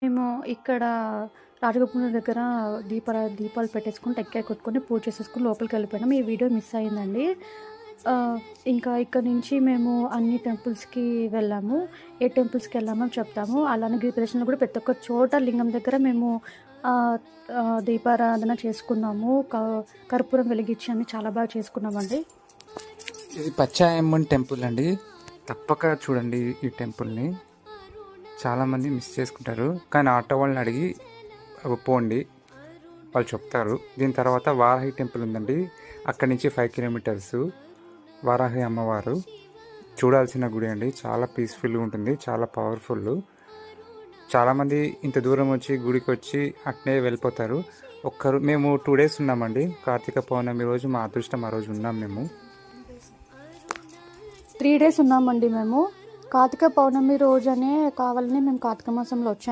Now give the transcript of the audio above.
మేము ఇక్కడ రాజగోపురం దగ్గర దీపాలు పెట్టేసుకొని టెక్కాయ కొట్టుకొని పూజ చేసేసుకొని లోపలికి వెళ్ళిపోయినాం. ఈ వీడియో మిస్ అయిందండి. ఇంకా ఇక్కడ నుంచి మేము అన్ని టెంపుల్స్కి వెళ్ళాము. ఏ టెంపుల్స్కి వెళ్ళామో చెప్తాము. అలానే గిరి ప్రదక్షిణలో కూడా ప్రతి ఒక్క చోట లింగం దగ్గర మేము దీపారాధన చేసుకున్నాము. కర్పూరం వెలిగించి అన్ని చాలా బాగా చేసుకున్నామండి. ఇది పచ్చాయమ్మన్ టెంపుల్ అండి. తప్పక చూడండి ఈ టెంపుల్ని. చాలామంది మిస్ చేసుకుంటారు, కానీ ఆటో వాళ్ళని అడిగి పోండి, వాళ్ళు చెప్తారు. దీని తర్వాత వారాహి టెంపుల్ ఉందండి. అక్కడి నుంచి 5 కిలోమీటర్స్. వారాహి అమ్మవారు చూడాల్సిన గుడి అండి. చాలా పీస్ఫుల్గా ఉంటుంది, చాలా పవర్ఫుల్. చాలామంది ఇంత దూరం వచ్చి గుడికి వచ్చి అట్నే వెళ్ళిపోతారు. మేము 2 days ఉన్నామండి. కార్తీక పౌర్ణమి రోజు మా అదృష్టం, ఆ రోజు ఉన్నాం. మేము 3 days ఉన్నామండి. మేము కార్తీక పౌర్ణమి రోజనే కావాలని మేము కార్తీక మాసంలో వచ్చాము.